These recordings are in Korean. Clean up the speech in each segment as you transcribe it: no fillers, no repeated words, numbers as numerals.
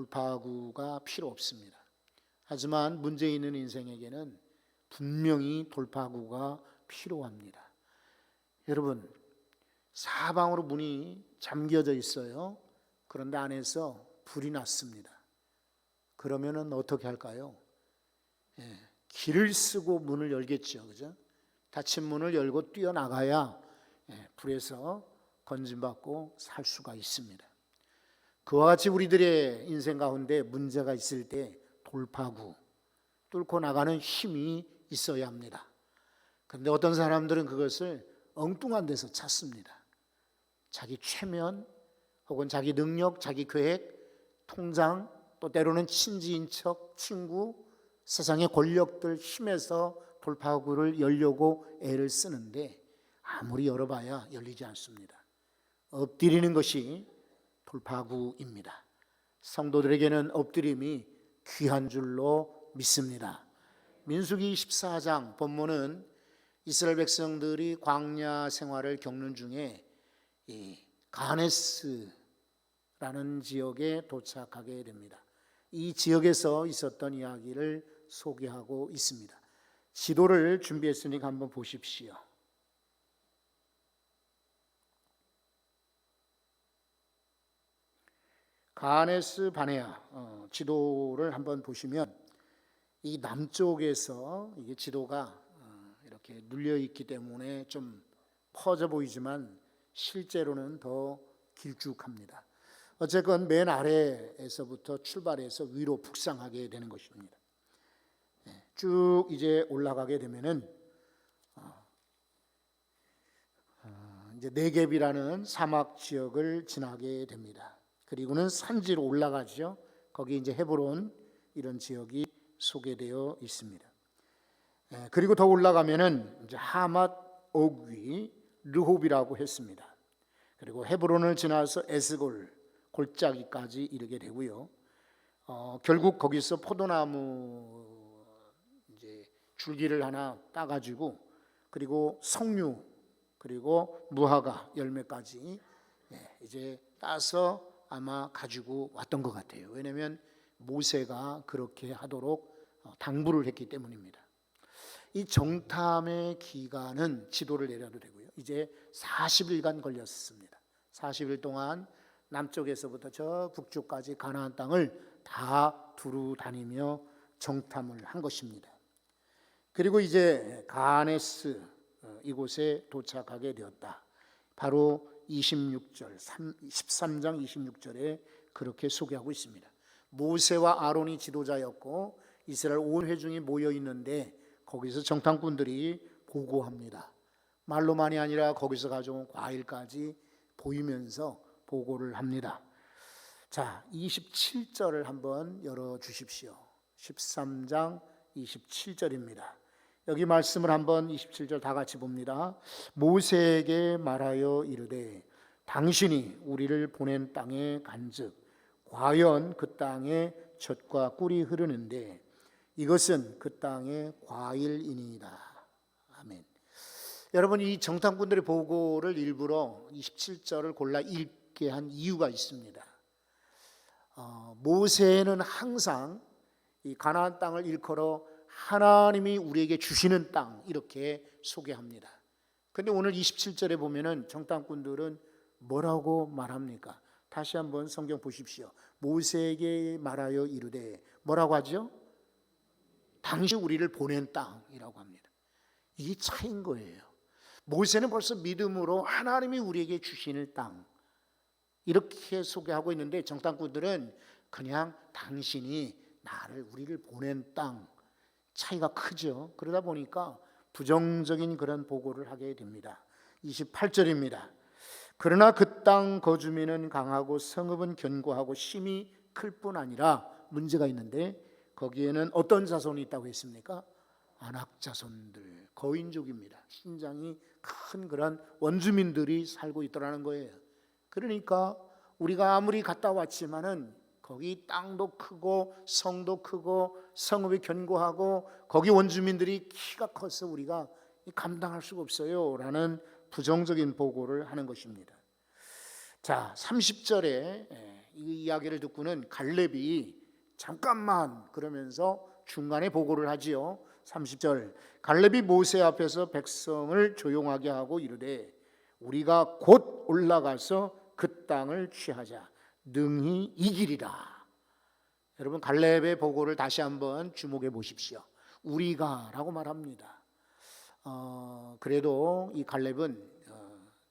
돌파구가 필요 없습니다. 하지만 문제 있는 인생에게는 분명히 돌파구가 필요합니다. 여러분, 사방으로 문이 잠겨져 있어요. 그런데 안에서 불이 났습니다. 그러면은 어떻게 할까요? 길을 쓰고 문을 열겠죠. 그죠? 닫힌 문을 열고 뛰어나가야 불에서 건짐받고 살 수가 있습니다. 그와 같이 우리들의 인생 가운데 문제가 있을 때 돌파구, 뚫고 나가는 힘이 있어야 합니다. 그런데 어떤 사람들은 그것을 엉뚱한 데서 찾습니다. 자기 최면 혹은 자기 능력, 자기 계획, 통장, 또 때로는 친지인척, 친구, 세상의 권력들 힘에서 돌파구를 열려고 애를 쓰는데 아무리 열어봐야 열리지 않습니다. 엎드리는 것이 돌파구입니다. 성도들에게는 엎드림이 귀한 줄로 믿습니다. 민수기 14장 본문은 이스라엘 백성들이 광야 생활을 겪는 중에 이 가네스라는 지역에 도착하게 됩니다. 이 지역에서 있었던 이야기를 소개하고 있습니다. 지도를 준비했으니까 한번 보십시오. 가네스 바네아 지도를 한번 보시면 이 남쪽에서 이게 지도가 이렇게 눌려 있기 때문에 좀 퍼져 보이지만 실제로는 더 길쭉합니다. 어쨌건 맨 아래에서부터 출발해서 위로 북상하게 되는 것입니다. 쭉 이제 올라가게 되면은 이제 네겝이라는 사막 지역을 지나게 됩니다. 그리고는 산지로 올라가죠. 거기 이제 헤브론 이런 지역이 소개되어 있습니다. 그리고 더 올라가면은 이제 하맛 옥위 르홉이라고 했습니다. 그리고 헤브론을 지나서 에스골 골짜기까지 이르게 되고요. 결국 거기서 포도나무 이제 줄기를 하나 따가지고 그리고 석류 그리고 무화과 열매까지 이제 따서 아마 가지고 왔던 것 같아요. 왜냐하면 모세가 그렇게 하도록 당부를 했기 때문입니다. 이 정탐의 기간은 지도를 내려도 되고요. 이제 40일간 걸렸습니다. 40일 동안 남쪽에서부터 저 북쪽까지 가나안 땅을 다 두루 다니며 정탐을 한 것입니다. 그리고 이제 가네스 이곳에 도착하게 되었다. 바로 26절, 13장 26절에 그렇게 소개하고 있습니다. 모세와 아론이 지도자였고 이스라엘 온 회중이 모여 있는데 거기서 정탐꾼들이 보고합니다. 말로만이 아니라 거기서 가져온 과일까지 보이면서 보고를 합니다. 자, 27절을 한번 열어 주십시오. 13장 27절입니다. 여기 말씀을 한번 27절 다 같이 봅니다. 모세에게 말하여 이르되 당신이 우리를 보낸 땅에 간즉 과연 그 땅에 젖과 꿀이 흐르는데 이것은 그 땅의 과일이니이다. 아멘. 여러분, 이 정탐꾼들의 보고를 일부러 27절을 골라 읽게 한 이유가 있습니다. 모세는 항상 이 가나안 땅을 일컬어 하나님이 우리에게 주시는 땅 이렇게 소개합니다. 그런데 오늘 27절에 보면은 정탐꾼들은 뭐라고 말합니까? 다시 한번 성경 보십시오. 모세에게 말하여 이르되 뭐라고 하죠? 당신 우리를 보낸 땅이라고 합니다. 이게 차이인 거예요. 모세는 벌써 믿음으로 하나님이 우리에게 주시는 땅 이렇게 소개하고 있는데 정탐꾼들은 그냥 당신이 우리를 보낸 땅, 차이가 크죠. 그러다 보니까 부정적인 그런 보고를 하게 됩니다. 28절입니다. 그러나 그 땅 거주민은 강하고 성읍은 견고하고 심이 클 뿐 아니라 문제가 있는데 거기에는 어떤 자손이 있다고 했습니까? 아낙 자손들, 거인족입니다. 신장이 큰 그런 원주민들이 살고 있더라는 거예요. 그러니까 우리가 아무리 갔다 왔지만은 거기 땅도 크고 성도 크고 성읍이 견고하고 거기 원주민들이 키가 커서 우리가 감당할 수가 없어요 라는 부정적인 보고를 하는 것입니다. 자, 30절에 이 이야기를 듣고는 갈렙이 잠깐만 그러면서 중간에 보고를 하지요. 30절 갈렙이 모세 앞에서 백성을 조용하게 하고 이르되 우리가 곧 올라가서 그 땅을 취하자 능히 이기리라. 여러분 갈렙의 보고를 다시 한번 주목해 보십시오. 우리가라고 말합니다. 그래도 이 갈렙은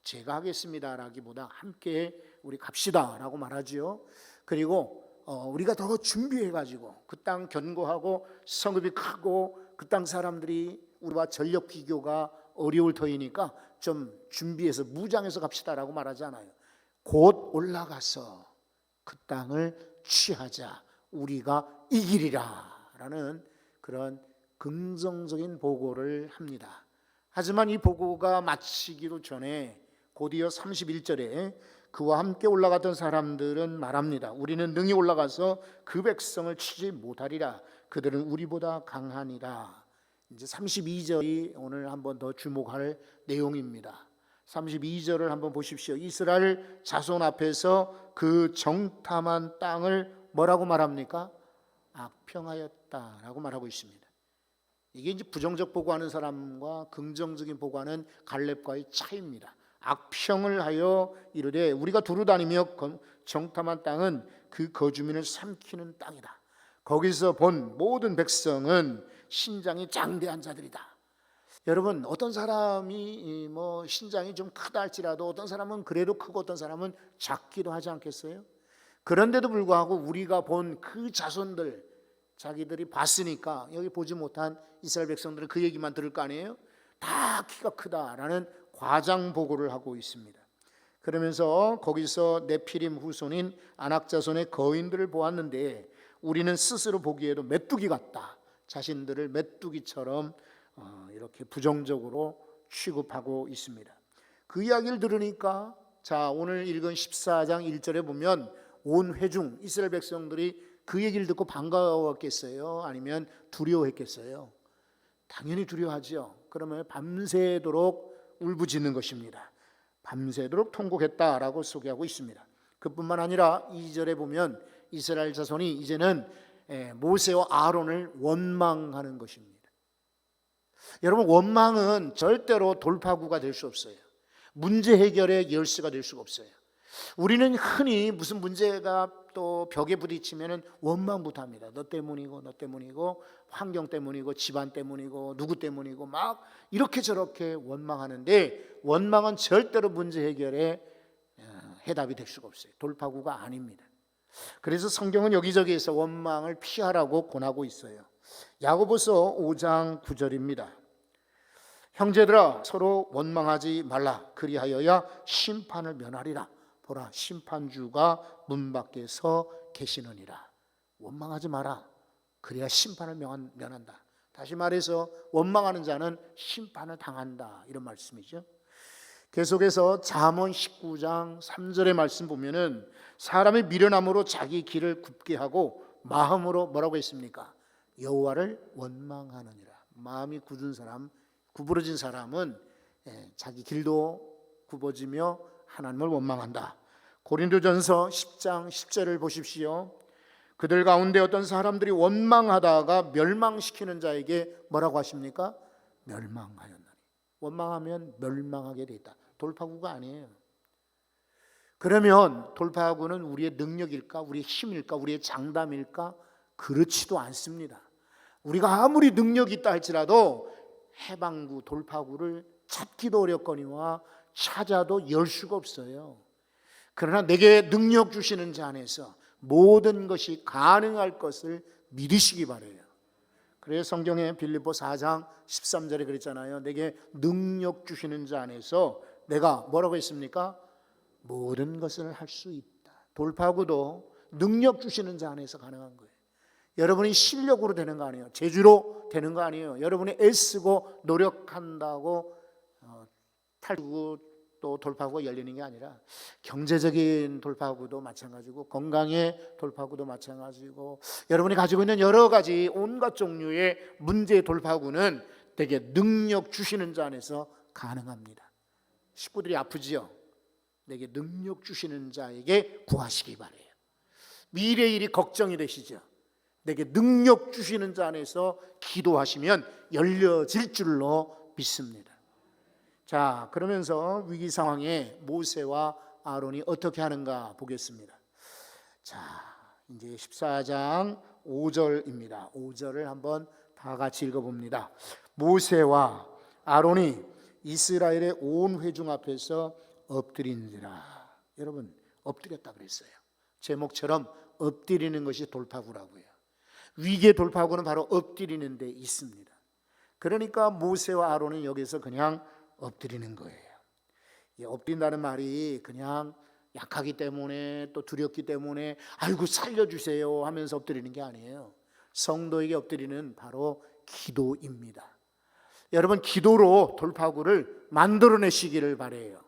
제가 하겠습니다라기보다 함께 우리 갑시다라고 말하지요. 그리고 우리가 더 준비해가지고 그 땅 견고하고 성읍이 크고 그 땅 사람들이 우리와 전력 비교가 어려울 터이니까 좀 준비해서 무장해서 갑시다라고 말하잖아요. 곧 올라가서 그 땅을 취하자 우리가 이기리라라는 그런 긍정적인 보고를 합니다. 하지만 이 보고가 마치기도 전에 곧이어 31절에 그와 함께 올라갔던 사람들은 말합니다. 우리는 능히 올라가서 그 백성을 치지 못하리라. 그들은 우리보다 강하니라. 이제 32절이 오늘 한번 더 주목할 내용입니다. 32절을 한번 보십시오. 이스라엘 자손 앞에서 그 정탐한 땅을 뭐라고 말합니까? 악평하였다라고 말하고 있습니다. 이게 이제 부정적 보고하는 사람과 긍정적인 보고하는 갈렙과의 차이입니다. 악평을 하여 이르되 우리가 두루 다니며 정탐한 땅은 그 거주민을 삼키는 땅이다. 거기서 본 모든 백성은 신장이 장대한 자들이다. 여러분 어떤 사람이 뭐 신장이 좀 크다 할지라도 어떤 사람은 그래도 크고 어떤 사람은 작기도 하지 않겠어요? 그런데도 불구하고 우리가 본 그 자손들 자기들이 봤으니까 여기 보지 못한 이스라엘 백성들은 그 얘기만 들을 거 아니에요? 다 키가 크다라는 과장 보고를 하고 있습니다. 그러면서 거기서 네피림 후손인 아낙 자손의 거인들을 보았는데 우리는 스스로 보기에도 메뚜기 같다. 자신들을 메뚜기처럼 이렇게 부정적으로 취급하고 있습니다. 그 이야기를 들으니까 자 오늘 읽은 14장 1절에 보면 온 회중 이스라엘 백성들이 그 얘기를 듣고 반가웠겠어요? 아니면 두려워했겠어요? 당연히 두려워하죠. 그러면 밤새도록 울부짖는 것입니다. 밤새도록 통곡했다라고 소개하고 있습니다. 그뿐만 아니라 2절에 보면 이스라엘 자손이 이제는 모세와 아론을 원망하는 것입니다. 여러분 원망은 절대로 돌파구가 될 수 없어요. 문제 해결의 열쇠가 될 수가 없어요. 우리는 흔히 무슨 문제가 또 벽에 부딪히면 원망부터 합니다. 너 때문이고 너 때문이고 환경 때문이고 집안 때문이고 누구 때문이고 막 이렇게 저렇게 원망하는데 원망은 절대로 문제 해결의 해답이 될 수가 없어요. 돌파구가 아닙니다. 그래서 성경은 여기저기에서 원망을 피하라고 권하고 있어요. 야고보서 5장 9절입니다. 형제들아 서로 원망하지 말라. 그리하여야 심판을 면하리라. 보라 심판주가 문 밖에 서 계시느니라. 원망하지 마라. 그래야 심판을 면한다. 다시 말해서 원망하는 자는 심판을 당한다. 이런 말씀이죠. 계속해서 잠언 19장 3절의 말씀 보면은 사람이 미련함으로 자기 길을 굽게 하고 마음으로 뭐라고 했습니까? 여호와를 원망하느니라. 마음이 굳은 사람, 구부러진 사람은 자기 길도 굽어지며 하나님을 원망한다. 고린도전서 10장 10절을 보십시오. 그들 가운데 어떤 사람들이 원망하다가 멸망시키는 자에게 뭐라고 하십니까? 멸망하였나니. 원망하면 멸망하게 돼 있다. 돌파구가 아니에요. 그러면 돌파구는 우리의 능력일까? 우리의 힘일까? 우리의 장담일까? 그렇지도 않습니다. 우리가 아무리 능력이 있다 할지라도 해방구, 돌파구를 찾기도 어렵거니와 찾아도 열 수가 없어요. 그러나 내게 능력 주시는 자 안에서 모든 것이 가능할 것을 믿으시기 바라요. 그래서 성경에 빌립보 4장 13절에 그랬잖아요. 내게 능력 주시는 자 안에서 내가 뭐라고 했습니까? 모든 것을 할 수 있다. 돌파구도 능력 주시는 자 안에서 가능한 거예요. 여러분이 실력으로 되는 거 아니에요. 재주로 되는 거 아니에요. 여러분이 애쓰고 노력한다고 탈구 또 돌파구가 열리는 게 아니라 경제적인 돌파구도 마찬가지고 건강의 돌파구도 마찬가지고 여러분이 가지고 있는 여러 가지 온갖 종류의 문제의 돌파구는 되게 능력 주시는 자 안에서 가능합니다. 식구들이 아프지요? 내게 능력 주시는 자에게 구하시기 바라요. 미래 일이 걱정이 되시죠? 내게 능력 주시는 자 안에서 기도하시면 열려질 줄로 믿습니다. 자, 그러면서 위기 상황에 모세와 아론이 어떻게 하는가 보겠습니다. 자, 이제 14장 5절입니다. 5절을 한번 다 같이 읽어봅니다. 모세와 아론이 이스라엘의 온 회중 앞에서 엎드린지라. 여러분, 엎드렸다 그랬어요. 제목처럼 엎드리는 것이 돌파구라고요. 위기의 돌파구는 바로 엎드리는 데 있습니다. 그러니까 모세와 아론은 여기서 그냥 엎드리는 거예요. 엎드린다는 말이 그냥 약하기 때문에 또 두렵기 때문에 아이고 살려주세요 하면서 엎드리는 게 아니에요. 성도에게 엎드리는 바로 기도입니다. 여러분, 기도로 돌파구를 만들어내시기를 바라요.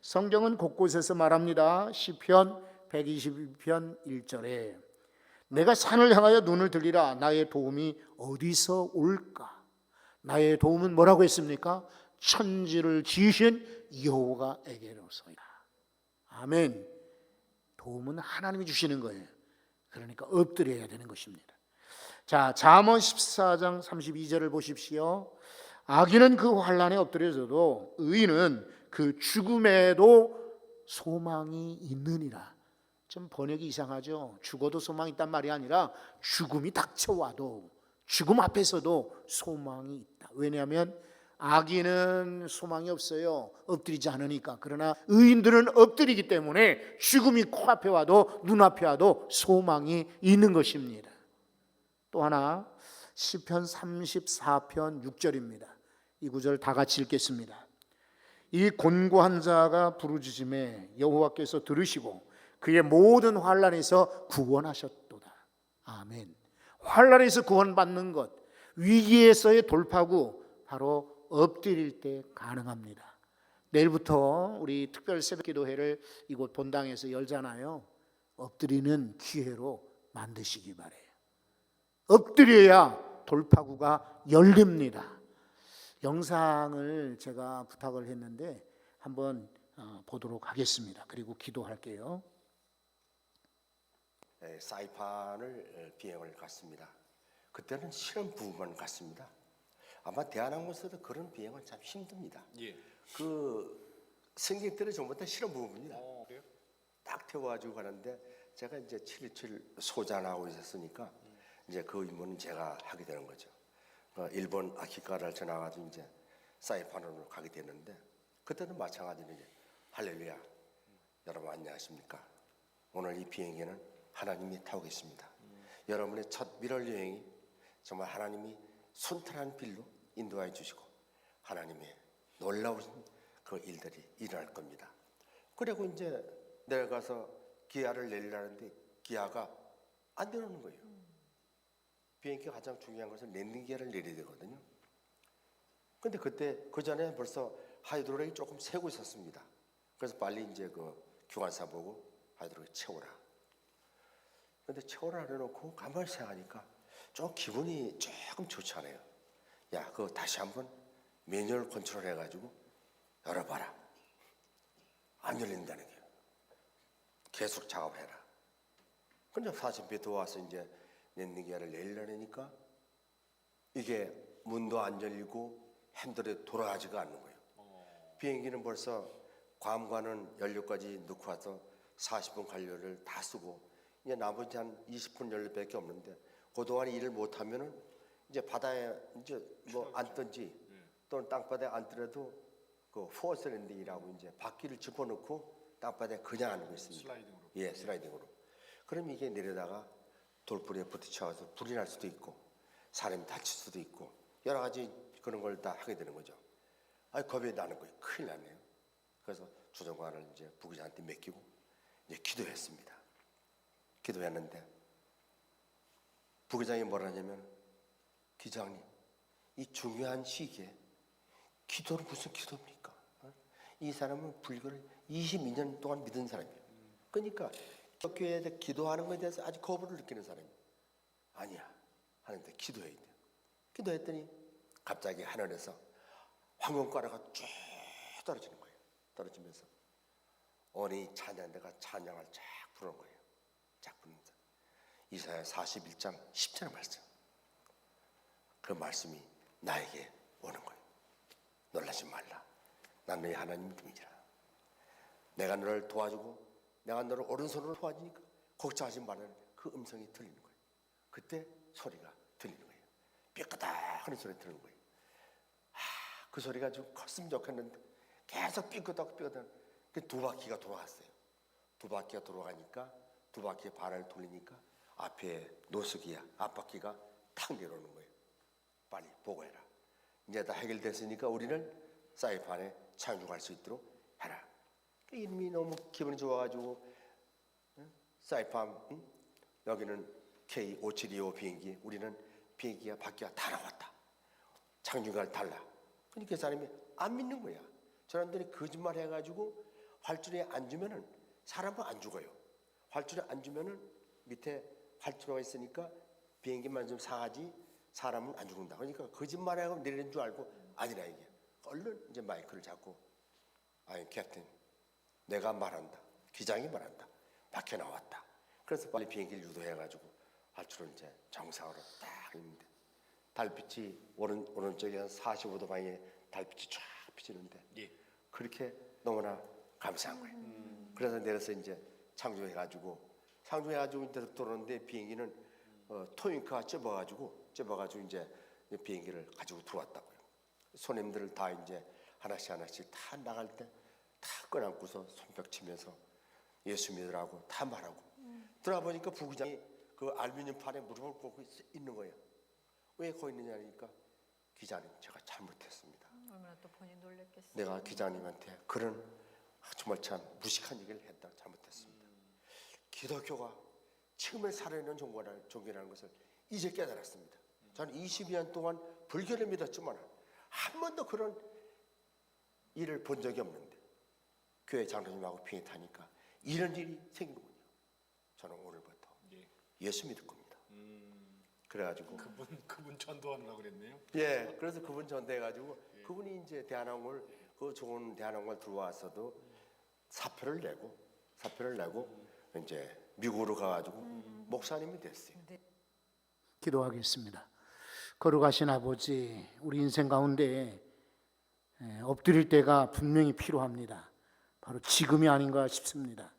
성경은 곳곳에서 말합니다. 시편 122편 1절에 내가 산을 향하여 눈을 들리라. 나의 도움이 어디서 올까? 나의 도움은 뭐라고 했습니까? 천지를 지으신 여호와에게로소이다. 아멘. 도움은 하나님이 주시는 거예요. 그러니까 엎드려야 되는 것입니다. 자, 잠언 14장 32절을 보십시오. 악인은 그 환난에 엎드려져도 의인은 그 죽음에도 소망이 있느니라. 좀 번역이 이상하죠. 죽어도 소망이 있단 말이 아니라 죽음이 닥쳐와도 죽음 앞에서도 소망이 있다. 왜냐하면 악인은 소망이 없어요. 엎드리지 않으니까. 그러나 의인들은 엎드리기 때문에 죽음이 코앞에 와도 눈앞에 와도 소망이 있는 것입니다. 또 하나 시편 34편 6절입니다. 이 구절 다 같이 읽겠습니다. 이 곤고한 자가 부르짖음에 여호와께서 들으시고 그의 모든 환난에서 구원하셨도다. 아멘. 환난에서 구원받는 것, 위기에서의 돌파구 바로 엎드릴 때 가능합니다. 내일부터 우리 특별 새벽기도회를 이곳 본당에서 열잖아요. 엎드리는 기회로 만드시기 바래요. 엎드려야 돌파구가 열립니다. 영상을 제가 부탁을 했는데 한번 보도록 하겠습니다. 그리고 기도할게요. 사이판을 비행을 갔습니다. 그때는 실험 부분만 갔습니다. 아마 대한항공에서도 그런 비행은 참 힘듭니다. 예. 그 승객들은 전부 다 실험 부분입니다. 그래요? 딱 태워가지고 가는데 제가 이제 727 소장하고 있었으니까 이제 그 임무는 제가 하게 되는 거죠. 일본 아키카라를 지나가지고 이제 사이판으로 가게 됐는데 그때는 마찬가지로 이제 할렐루야, 여러분 안녕하십니까? 오늘 이 비행기는 하나님이 타고 계십니다. 여러분의 첫 미럴 여행이 정말 하나님이 순탄한 길로 인도해 주시고 하나님의 놀라우신 그 일들이 일어날 겁니다. 그리고 이제 내려가서 기아를 내리라는데 기아가 안 내려오는 거예요. 비행기가 가장 중요한 것은 랜딩 기아를 내려야 되거든요. 근데 그때 그 전에 벌써 하이드로릭이 조금 새고 있었습니다. 그래서 빨리 이제 그 교관사 보고 하이드로릭 채워라. 근데 채워라 해놓고 가만히 생각하니까 좀 기분이 조금 좋지 않아요. 야, 그거 다시 한번 매뉴얼 컨트롤 해가지고 열어봐라. 안 열린다는 거예요. 계속 작업해라. 근데 사실 배도 와서 이제 랜딩 기아를 내리려니까 이게 문도 안 열리고 핸들이 돌아가지가 않는 거예요. 비행기는 벌써 괌과는 연료까지 넣고 와서 40분 관료를 다 쓰고 이제 나머지 한 20분 연료밖에 없는데 그동안 일을 못하면은 이제 바다에 이제 뭐 앉든지 또는 땅바닥에 앉더라도 그 포어스 랜딩이라고 이제 바퀴를 집어넣고 땅바닥에 그냥 앉고 있습니다. 슬라이딩으로. 예, 슬라이딩으로. 그럼 이게 내려다가 돌부리에 부딪혀서 불이 날 수도 있고 사람이 다칠 수도 있고 여러 가지 그런 걸 다 하게 되는 거죠. 아니 겁이 나는 거예요. 큰일 났네요. 그래서 조정관을 이제 부기장한테 맡기고 이제 기도했습니다. 기도했는데 부기장이 뭐라 하냐면 기장님 이 중요한 시기에 기도는 무슨 기도입니까? 이 사람은 불교를 22년 동안 믿은 사람이에요. 그러니까 교회에 기도하는 것에 대해서 아주 거부를 느끼는 사람이에요. 아니야 하는데 기도해야 돼요. 기도했더니 갑자기 하늘에서 황금가루가 쭉 떨어지는 거예요. 떨어지면서 어린이 찬양대가 찬양을 쫙 부르는 거예요. 쫙 부르면서 이사야 41장 10절 말씀. 그 말씀이 나에게 오는 거예요. 놀라지 말라. 난 너희 하나님이니라. 내가 너를 도와주고 내가 너를 오른손으로 도와주니까 걱정하지 말라는 그 음성이 들리는 거예요. 그때 소리가 들리는 거예요. 삐끗하는 소리 들리는 거예요. 그 소리가 좀 컸으면 좋겠는데 계속 삐끗하고 삐끗하는 그 두 바퀴가 돌아갔어요. 두 바퀴가 돌아가니까 두 바퀴에 발을 돌리니까 앞에 노숙이야 앞바퀴가 탁 내려오는 거예요. 빨리 보고해라. 이제 다 해결됐으니까 우리는 사이판에 착륙할 수 있도록 해라. 이름이 너무 기분이 좋아가지고 사이판 여기는 K5725 비행기, 우리는 비행기가 바퀴가 다 나왔다. 착륙을 달라. 그러니까 그 사람이 안 믿는 거야. 저런들이 거짓말 해가지고 활주로에 앉으면은 사람은 안 죽어요. 활주로에 앉으면은 밑에 활주로가 있으니까 비행기만 좀 상하지 사람은 안 죽는다. 그러니까 거짓말하고 내리는 줄 알고 아니라 이게 얼른 이제 마이크를 잡고 아이 캡틴 내가 말한다. 기장이 말한다. 밖에 나왔다. 그래서 빨리 비행기를 유도해가지고 활주로 이제 정상으로 딱 있는데 달빛이 오른쪽에 한 45도 방향에 달빛이 쫙 비치는데 그렇게 너무나 감사한 거예요. 그래서 내려서 이제 상주해가지고 이제 들어오는데 비행기는 토잉크가 좁아가지고 이제 비행기를 가지고 들어왔다고요. 손님들을 다 이제 하나씩 다 나갈 때 다 꺼안고서 손뼉 치면서 예수 믿으라고 다 말하고 들어가 보니까 부기장이 그 알루미늄 판에 무릎을 꿇고 있는 거예요. 왜 거기 있느냐 하니까 기자님 제가 잘못했습니다. 얼마나 또 본인 놀랬겠어요. 내가 기자님한테 그런 정말 참 무식한 얘기를 했다 잘못했습니다. 기독교가 처음에 살아있는 종교라는 것을 이제 깨달았습니다. 저는 22년 동안 불교를 믿었지만 한 번도 그런 일을 본 적이 없는데 교회 장로님하고 비행기 타니까 이런 일이 생기는군요. 저는 오늘부터 예수 믿을 겁니다. 그래가지고 그분 전도하려고 그랬네요. 예, 그래서 그분 전도해가지고 그분이 이제 대한항공을 그 좋은 대한항공을 들어와서도 사표를 내고 이제 미국으로 가가지고 목사님이 됐어요. 기도하겠습니다. 거룩하신 아버지, 우리 인생 가운데 엎드릴 때가 분명히 필요합니다. 바로 지금이 아닌가 싶습니다.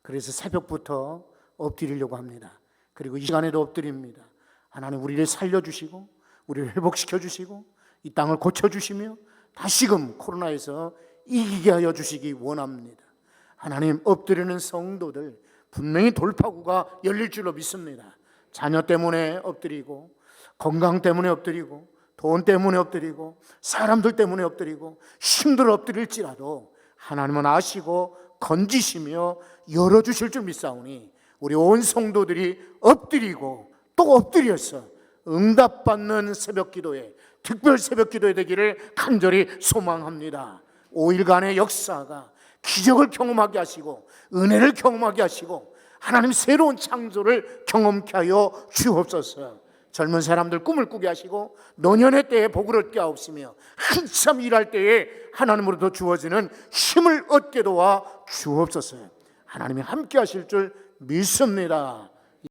그래서 새벽부터 엎드리려고 합니다. 그리고 이 시간에도 엎드립니다. 하나님 우리를 살려주시고 우리를 회복시켜주시고 이 땅을 고쳐주시며 다시금 코로나에서 이기게 하여 주시기 원합니다. 하나님 엎드리는 성도들 분명히 돌파구가 열릴 줄로 믿습니다. 자녀 때문에 엎드리고 건강 때문에 엎드리고 돈 때문에 엎드리고 사람들 때문에 엎드리고 힘들어 엎드릴지라도 하나님은 아시고 건지시며 열어주실 줄 믿사오니 우리 온 성도들이 엎드리고 또 엎드려서 응답받는 새벽기도에 특별 새벽기도에 되기를 간절히 소망합니다. 5일간의 역사가 기적을 경험하게 하시고 은혜를 경험하게 하시고 하나님 새로운 창조를 경험케 하여 주옵소서. 젊은 사람들 꿈을 꾸게 하시고 노년의 때에 복을 얻게 하옵시며 한참 일할 때에 하나님으로부터 주어지는 힘을 얻게 도와 주옵소서. 하나님이 함께 하실 줄 믿습니다.